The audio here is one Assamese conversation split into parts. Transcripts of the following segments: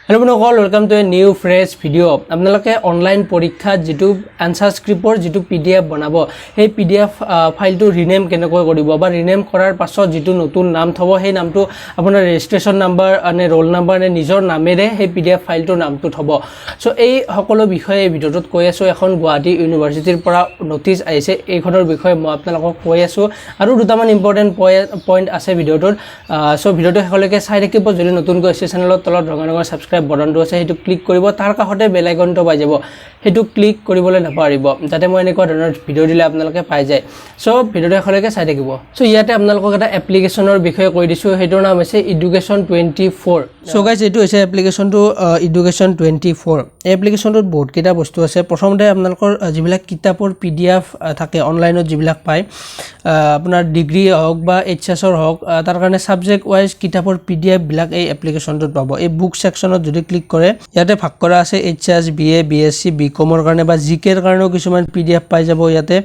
Hello বন্ধুসকল, welcome to a new fresh video. আপোনালোকে অনলাইন পৰীক্ষাত যেটো আনসাৰ স্ক্ৰিপ্টৰ যেটো পিডিএফ বনাব সেই পিডিএফ ফাইলটো ৰিনেম কেনেকৈ কৰিব বা ৰিনেম কৰাৰ পাছত যেটো নতুন নাম থব সেই নামটো আপোনাৰ ৰেজিষ্ট্ৰেচন নাম্বাৰ আনে ৰোল নাম্বাৰ নে নিজৰ নামেৰে সেই পিডিএফ ফাইলটোৰ নামটো থব। সো এই সকলো বিষয়ে এই ভিডিওটোত কৈ আছো। এখন গুৱাহাটী ইউনিভাৰ্চিটিৰ পৰা নোটিছ আহিছে, এইখনৰ বিষয়ে মই আপোনালোকক কৈ আছো আৰু দুটামান ইম্পৰ্টেন্ট পইণ্ট আছে ভিডিওটোত। সো ভিডিওটো শেষলৈকে চাই থাকিব। যদি নতুনকৈ আছে চেনেলৰ তলত ৰঙা ৰঙৰ সাবস্ক্ৰাইব বটনটো আছে সেইটো ক্লিক কৰিব, তাৰ কাষতে বেল আইকনটো পাই যাব, সেইটো ক্লিক কৰিবলৈ নাপাহৰিব যাতে মই এনেকুৱা ধৰণৰ ভিডিও দিলে আপোনালোকে পাই যায়। সো ভিডিওটো শেষলৈকে চাই থাকিব। সো ইয়াতে আপোনালোকক এটা এপ্লিকেশনৰ বিষয়ে কৈ দিছো, সেইটোৰ নাম হৈছে এডুকেশ্যন 24। সো গাইজ এইটো হৈছে এপ্লিকেশনটো এডুকেশ্যন 24। এই এপ্লিকেশনটোত বহুত কেইটা বস্তু আছে। প্ৰথমতে আপোনালোকৰ যিবিলাক কিতাপৰ পিডিএফ থাকে অনলাইনত যিবিলাক পায়, আপোনাৰ ডিগ্ৰী হওক বা এইচএছৰ হওক, তাৰ কাৰণে সাবজেক্ট ওয়াইজ কিতাপৰ পিডিএফ বিলাক এই এপ্লিকেশনটোত পাব। এই বুক সেকশনত যদি ক্লিক কৰে ইয়াতে ভাগ কৰা আছে এইচএছ, বিএ, বিএসসি, বিকমৰ কাৰণে বা জিকেৰ কাৰণেও কিছুমান পিডিএফ পাই যাব ইয়াতে,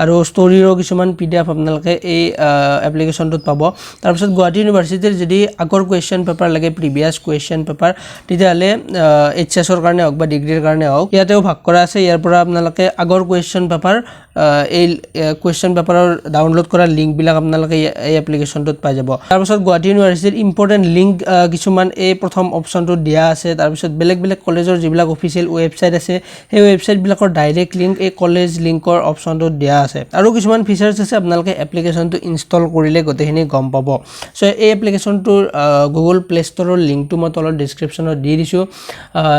আৰু ষ্টৰীৰো কিছুমান পিডিএফ আপোনালোকে এই এপ্লিকেশনটোত পাব। তাৰপিছত গুৱাহাটী ইউনিভাৰ্চিটিৰ যদি আগৰ কুৱেশ্যন পেপাৰ লাগে, প্ৰিভিয়াছ কুৱেশ্যন পেপাৰ, তেতিয়াহ'লে এইচএছৰ কাৰণে হওক বা ডিগ্ৰীৰ কাৰণে হওক ইয়াতেও ভাগ কৰা আছে। ইয়াৰ পৰা আপোনালোকে আগৰ কুৱেশ্যন পেপাৰ এই কুৱেশ্যন পেপাৰৰ ডাউনলোড কৰা লিংকবিলাক আপোনালোকে এই এপ্লিকেশনটোত পাই যাব। তাৰপিছত গুৱাহাটী ইউনিভাৰ্চিটিৰ ইম্পৰ্টেণ্ট লিংক কিছুমান এই প্ৰথম অপশ্যনটোত দিয়া আছে। তাৰপিছত বেলেগ বেলেগ কলেজৰ যিবিলাক অফিচিয়েল ৱেবছাইট আছে সেই ৱেবছাইটবিলাকৰ ডাইৰেক্ট লিংক এই কলেজ লিংকৰ অপশ্যনটোত দিয়া আছে। আৰু কিছুমান ফিচাৰ্ছ আছে, আপোনালোকে এপ্লিকেশ্যনটো ইনষ্টল কৰিলে গোটেইখিনি গম পাব। চ' এই এপ্লিকেশ্যনটোৰ গুগল প্লে ষ্টৰৰ লিংকটো মই তলত ডিছক্ৰিপশ্যনত দি দিছোঁ।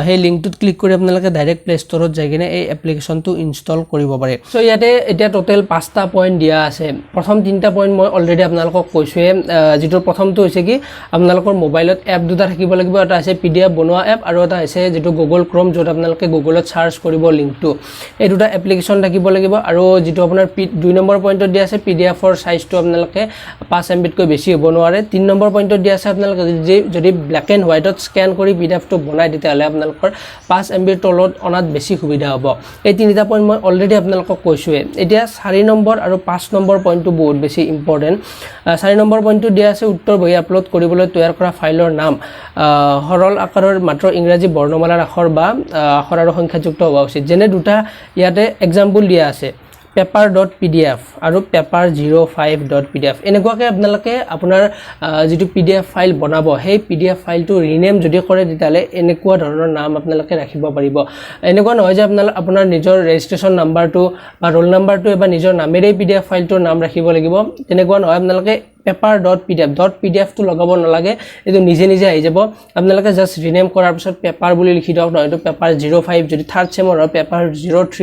সেই লিংকটোত ক্লিক কৰি আপোনালোকে ডাইৰেক্ট প্লে ষ্টৰত যাই কিনে এই এপ্লিকেশ্যনটো ইনষ্টল কৰিব পাৰে। চ' ইয়াতে এতিয়া টোটেল 5টা পইণ্ট দিয়া আছে। প্ৰথম 3টা পইণ্ট মই অলৰেডি আপোনালোকক কৈছোঁৱে। যিটো প্ৰথমটো হৈছে কি আপোনালোকৰ মোবাইলত এপ দুটা থাকিব লাগিব। এটা আছে পিডিএফ বনোৱা এপ আৰু এটা হৈছে যিটো গুগল ক্ৰম, য'ত আপোনালোকে গুগলত চাৰ্চ কৰিব লিংকটো। এই দুটা এপ্লিকেশ্যন থাকিব লাগিব। আৰু যিটো আপোনাৰ 2 নম্বৰ পইণ্টত দিয়া আছে পিডিএফৰ চাইজটো আপোনালোকে 5 MBতকৈ বেছি হ'ব নোৱাৰে। 3 নম্বৰ পইণ্টত দিয়া আছে আপোনালোকে যদি ব্লেক এণ্ড হোৱাইটত স্কেন কৰি পিডিএফটো বনায় তেতিয়াহ'লে আপোনালোকৰ 5 MBৰ তলত অনাত বেছি সুবিধা হ'ব। এই 3টা পইণ্ট মই অলৰেডি আপোনালোকক কৈছোঁৱে। এতিয়া 4 নম্বৰ আৰু 5 নম্বৰ পইণ্টটো বহুত বেছি ইম্পৰ্টেণ্ট। 4 নম্বৰ পইণ্টটো দিয়া আছে উত্তৰ বহী আপলোড কৰিবলৈ তৈয়াৰ কৰা ফাইলৰ নাম সৰল আকাৰৰ মাত্ৰ ইংৰাজী বৰ্ণমালাৰ আখৰ বা আখৰ আৰু সংখ্যাযুক্ত হোৱা উচিত। যেনে দুটা ইয়াতে এক্সাম্পল দিয়া আছে, paper.pdf আৰু paper05.pdf। এনেকুৱাকৈ আপোনালোকে আপোনাৰ যিটো পিডিএফ ফাইল বনাব সেই পিডিএফ ফাইলটো ৰিনেম যদি কৰে তেতিয়াহ'লে এনেকুৱা ধৰণৰ নাম আপোনালোকে ৰাখিব পাৰিব। এনেকুৱা নহয় যে আপোনাৰ নিজৰ ৰেজিষ্ট্ৰেশ্যন নাম্বাৰটো বা ৰোল নাম্বাৰটো বা নিজৰ নামেৰেই পিডিএফ ফাইলটোৰ নাম ৰাখিব লাগিব, তেনেকুৱা নহয়। আপোনালোকে paper.pdf টো লগাব নালাগে, এইটো নিজে নিজে আহি যাব। আপোনালোকে জাষ্ট ৰিনেম কৰাৰ পিছত পেপাৰ বুলি লিখি দিয়ক, নহয়তো paper05, যদি 3rd চেমৰ হয় paper03,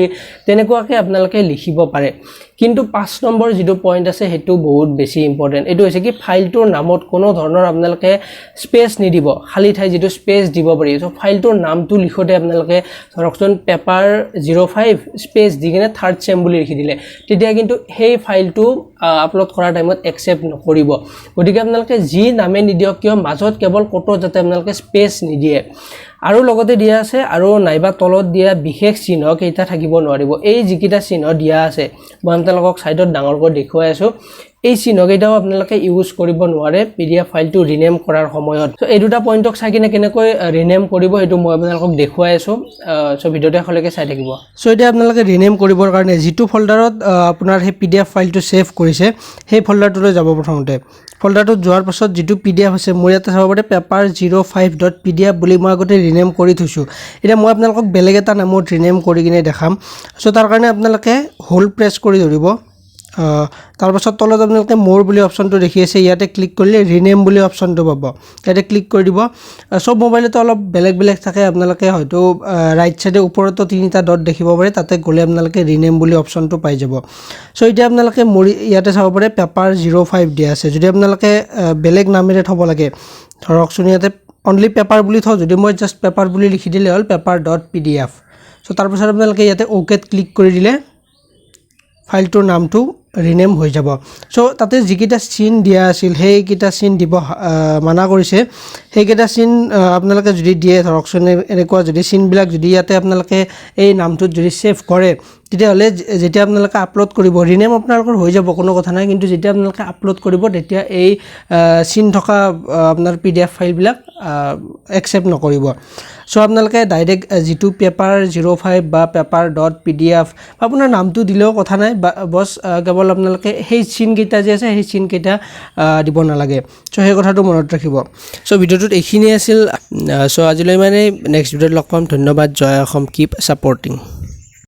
তেনেকুৱাকৈ আপোনালোকে লিখিব পাৰে। কিন্তু 5 নম্বৰ যিটো পইণ্ট আছে সেইটো বহুত বেছি ইম্পৰ্টেণ্ট। এইটো হৈছে কি ফাইলটোৰ নামত কোনো ধৰণৰ আপোনালোকে স্পেচ নিদিব, খালী ঠাই যিটো স্পেচ দিব পাৰি। চ' ফাইলটোৰ নামটো লিখোঁতে আপোনালোকে ধৰকচোন paper05 স্পেচ দি কিনে 3rd চেম বুলি লিখি দিলে, তেতিয়া কিন্তু সেই ফাইলটো আপলোড কৰাৰ টাইমত একচেপ্ট নকৰিব। গতিকে আপোনালোকে যি নামে নিদিয়ক কিয় মাজত কেৱল ক'তো যাতে আপোনালোকে স্পেচ নিদিয়ে। আৰু লগতে দিয়া আছে আৰু নাইবা তলত দিয়া বিশেষ চিহ্ন কেইটা থাকিব নোৱাৰিব। এই যিকেইটা চিহ্ন দিয়া আছে মই আপোনালোকক ছাইডত ডাঙৰকৈ দেখুৱাই আছোঁ, এই চিহ্নকেইটাও আপোনালোকে ইউজ কৰিব নোৱাৰে পিডিএফ ফাইলটো ৰিনেম কৰাৰ সময়ত। চ' এই দুটা পইণ্টক চাই কিনে কেনেকৈ ৰিনেম কৰিব সেইটো মই আপোনালোকক দেখুৱাই আছোঁ। চ' ভিডিঅ'টো শেষলৈকে চাই থাকিব। চ' এতিয়া আপোনালোকে ৰিনেম কৰিবৰ কাৰণে যিটো ফল্ডাৰত আপোনাৰ সেই পিডিএফ ফাইলটো ছেভ কৰিছে সেই ফল্ডাৰটোলৈ যাব। প্ৰথমতে ফল্ডাৰটোত যোৱাৰ পাছত যিটো পিডিএফ আছে মোৰ ইয়াতে চাব পাৰে paper05.pdf বুলি মই আগতে ৰিনেম কৰি থৈছোঁ। এতিয়া মই আপোনালোকক বেলেগ এটা নামত ৰিনেম কৰি কিনে দেখাম। চ' তাৰ কাৰণে আপোনালোকে হোল্ড প্ৰেছ কৰি ধৰিব। তাৰপাছত তলত আপোনালোকে মোৰ বুলি অপশ্যনটো দেখি আছে, ইয়াতে ক্লিক কৰিলে ৰিনেম বুলি অপশ্যনটো পাব, ইয়াতে ক্লিক কৰি দিব। চব মোবাইলতো অলপ বেলেগ বেলেগ থাকে, আপোনালোকে হয়তো ৰাইট চাইডে ওপৰতো 3টা ডট দেখিব পাৰে, তাতে গ'লে আপোনালোকে ৰিনেম বুলি অপশ্যনটো পাই যাব। চ' এতিয়া আপোনালোকে মোৰ ইয়াতে চাব পাৰে paper05 দিয়া আছে। যদি আপোনালোকে বেলেগ নামেৰে থ'ব লাগে, ধৰকচোন ইয়াতে অনলি পেপাৰ বুলি থওঁ, যদি মই জাষ্ট পেপাৰ বুলি লিখি দিলে হ'ল paper.pdf। চ' তাৰপিছত আপোনালোকে ইয়াতে অ'কেত ক্লিক কৰি দিলে ফাইলটোৰ নামটো ৰিনেম হৈ যাব সো তাতে যিকিটা চিন দিয়া আছিল সেইকিটা চিন দিব মানা কৰিছে সেইকিটা চিন আপোনালোকে যদি দিয়ে ধৰকচোন এনেকুৱা যদি চিনবিলাক যদি ইয়াতে আপোনালোকে এই নামটোত যদি সেভ কৰে তেতিয়াহ'লে যেতিয়া আপোনালোকে আপলোড কৰিব ৰিনেম আপোনালোকৰ হৈ যাব কোনো কথা নাই কিন্তু যেতিয়া আপোনালোকে আপলোড কৰিব তেতিয়া এই চিন থকা আপোনাৰ পিডিএফ ফাইলবিলাক একচেপ্ট নকৰিব সো আপোনালোকে ডাইৰেক্ট যিটো পেপাৰ 05 বা paper.pdf আপোনাৰ নামটো দিলেও কথা নাই বস কেৱল আপোনালোকে সেই চিন কেইটা যে আছে সেই চিন কেইটা দিব নালাগে সো সেই কথাটো মনত ৰাখিব সো ভিডিওটোত এইখিনি আছিল সো আজিলৈ মানে নেক্সট ভিডিওত লগ পাম ধন্যবাদ জয় অসম কিপ সাপোৰ্টিং